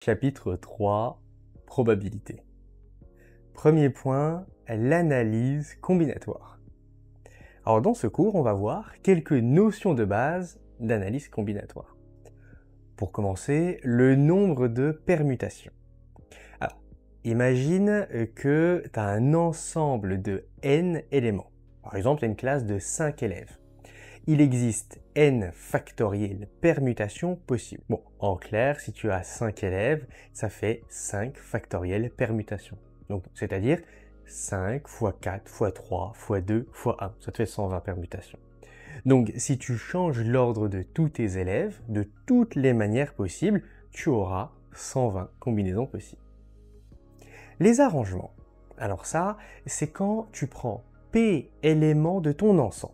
Chapitre 3, probabilité. Premier point, l'analyse combinatoire. Alors dans ce cours, on va voir quelques notions de base d'analyse combinatoire. Pour commencer, le nombre de permutations. Alors, imagine que tu as un ensemble de n éléments. Par exemple, tu as une classe de 5 élèves. Il existe n factoriel permutations possibles. Bon, en clair, si tu as 5 élèves, ça fait 5 factorielles permutations. Donc, c'est-à-dire 5 fois 4 fois 3 fois 2 fois 1. Ça te fait 120 permutations. Donc, si tu changes l'ordre de tous tes élèves, de toutes les manières possibles, tu auras 120 combinaisons possibles. Les arrangements. Alors ça, c'est quand tu prends P éléments de ton ensemble.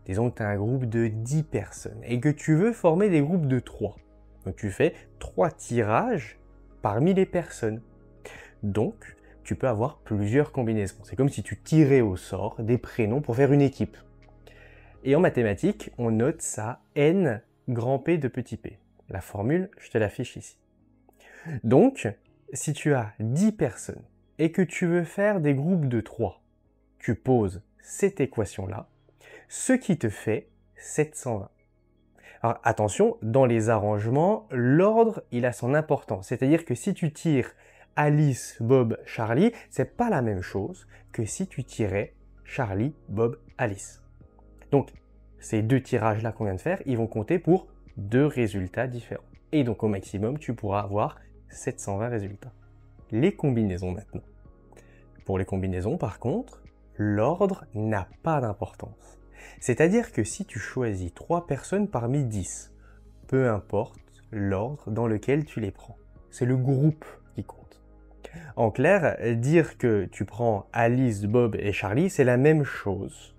Disons que tu as un groupe de 10 personnes et que tu veux former des groupes de 3. Donc tu fais 3 tirages parmi les personnes. Donc tu peux avoir plusieurs combinaisons. C'est comme si tu tirais au sort des prénoms pour faire une équipe. Et en mathématiques, on note ça n grand P de petit p. La formule, je te l'affiche ici. Donc, si tu as 10 personnes et que tu veux faire des groupes de 3, tu poses cette équation-là, ce qui te fait 720. Alors attention, dans les arrangements, l'ordre, il a son importance. C'est-à-dire que si tu tires Alice, Bob, Charlie, c'est pas la même chose que si tu tirais Charlie, Bob, Alice. Donc, ces deux tirages-là qu'on vient de faire, ils vont compter pour deux résultats différents. Et donc, au maximum, tu pourras avoir 720 résultats. Les combinaisons maintenant. Pour les combinaisons, par contre, l'ordre n'a pas d'importance. C'est-à-dire que si tu choisis 3 personnes parmi 10, peu importe l'ordre dans lequel tu les prends. C'est le groupe qui compte. En clair, dire que tu prends Alice, Bob et Charlie, c'est la même chose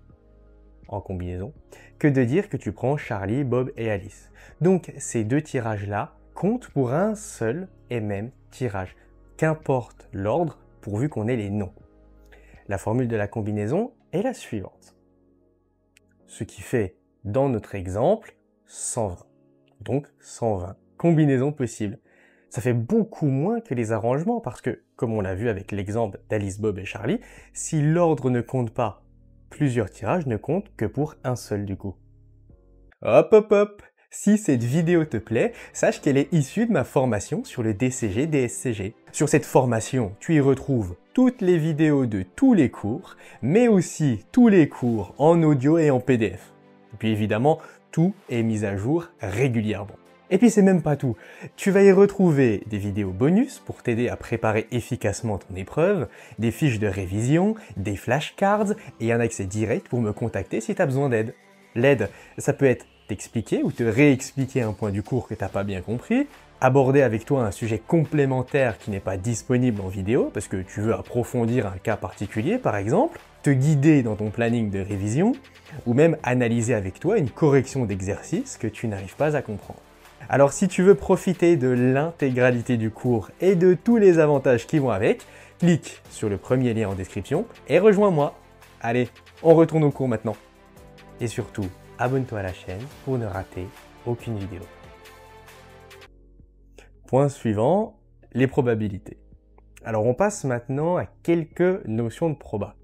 en combinaison que de dire que tu prends Charlie, Bob et Alice. Donc ces deux tirages-là comptent pour un seul et même tirage, qu'importe l'ordre pourvu qu'on ait les noms. La formule de la combinaison est la suivante. Ce qui fait, dans notre exemple, 120. Donc 120 combinaisons possibles. Ça fait beaucoup moins que les arrangements parce que, comme on l'a vu avec l'exemple d'Alice, Bob et Charlie, si l'ordre ne compte pas, plusieurs tirages ne comptent que pour un seul du coup. Hop hop hop! Si cette vidéo te plaît, sache qu'elle est issue de ma formation sur le DCG-DSCG. Sur cette formation, tu y retrouves toutes les vidéos de tous les cours, mais aussi tous les cours en audio et en PDF. Et puis évidemment, tout est mis à jour régulièrement. Et puis c'est même pas tout. Tu vas y retrouver des vidéos bonus pour t'aider à préparer efficacement ton épreuve, des fiches de révision, des flashcards et un accès direct pour me contacter si tu as besoin d'aide. L'aide, ça peut être t'expliquer ou te réexpliquer un point du cours que t'as pas bien compris, aborder avec toi un sujet complémentaire qui n'est pas disponible en vidéo parce que tu veux approfondir un cas particulier par exemple, te guider dans ton planning de révision, ou même analyser avec toi une correction d'exercice que tu n'arrives pas à comprendre. Alors si tu veux profiter de l'intégralité du cours et de tous les avantages qui vont avec, clique sur le premier lien en description et rejoins-moi. Allez, on retourne au cours maintenant. Et surtout, abonne-toi à la chaîne pour ne rater aucune vidéo. Point suivant, les probabilités. Alors on passe maintenant à quelques notions de proba.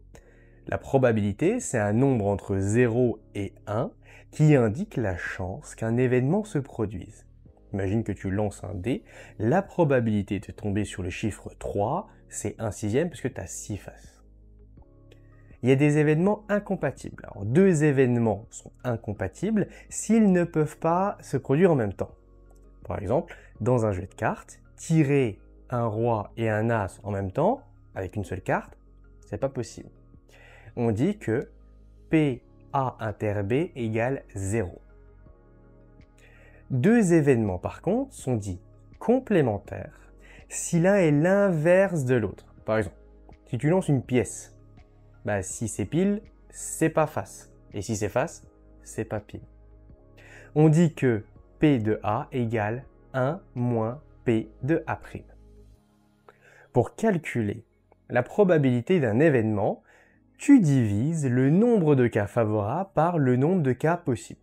La probabilité, c'est un nombre entre 0 et 1 qui indique la chance qu'un événement se produise. Imagine que tu lances un dé, la probabilité de tomber sur le chiffre 3, c'est 1/6 parce que tu as 6 faces. Il y a des événements incompatibles. Alors, deux événements sont incompatibles s'ils ne peuvent pas se produire en même temps. Par exemple, dans un jeu de cartes, tirer un roi et un as en même temps, avec une seule carte, c'est pas possible. On dit que PA inter B égale 0. Deux événements, par contre, sont dits complémentaires si l'un est l'inverse de l'autre. Par exemple, si tu lances une pièce, si c'est pile, c'est pas face. Et si c'est face, c'est pas pile. On dit que P de A égale 1 moins P de A'. Pour calculer la probabilité d'un événement, tu divises le nombre de cas favorables par le nombre de cas possibles.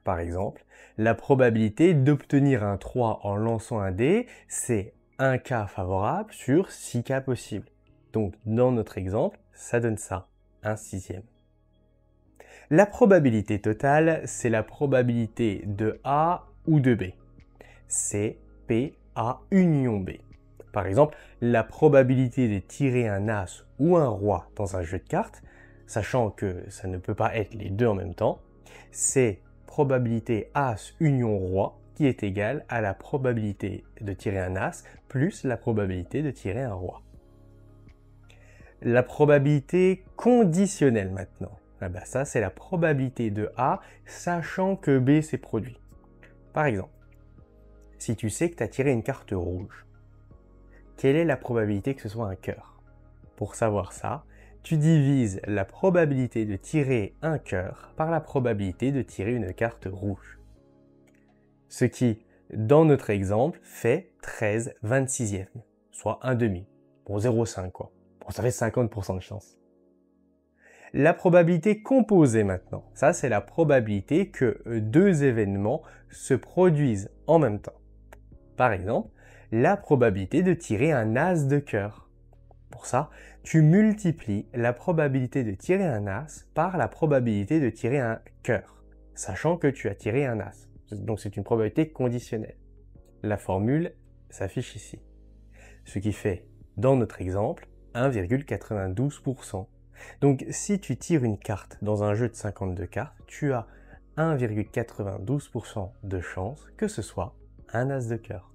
Par exemple, la probabilité d'obtenir un 3 en lançant un dé, c'est un cas favorable sur 6 cas possibles. Donc dans notre exemple, ça donne ça, un sixième. La probabilité totale, c'est la probabilité de A ou de B. C'est P, A union B. Par exemple, la probabilité de tirer un as ou un roi dans un jeu de cartes, sachant que ça ne peut pas être les deux en même temps, c'est probabilité as union roi qui est égale à la probabilité de tirer un as plus la probabilité de tirer un roi. La probabilité conditionnelle maintenant. Ah ben ça, c'est la probabilité de A sachant que B s'est produit. Par exemple, si tu sais que tu as tiré une carte rouge, quelle est la probabilité que ce soit un cœur? Pour savoir ça, tu divises la probabilité de tirer un cœur par la probabilité de tirer une carte rouge. Ce qui, dans notre exemple, fait 13/26e, soit un demi. Bon, 0,5 quoi. Bon, ça fait 50% de chance. La probabilité composée maintenant, ça c'est la probabilité que deux événements se produisent en même temps. Par exemple, la probabilité de tirer un as de cœur. Pour ça, tu multiplies la probabilité de tirer un as par la probabilité de tirer un cœur, sachant que tu as tiré un as. Donc c'est une probabilité conditionnelle. La formule s'affiche ici. Ce qui fait, dans notre exemple, 1,92%. Donc si tu tires une carte dans un jeu de 52 cartes, tu as 1,92% de chance que ce soit un as de cœur.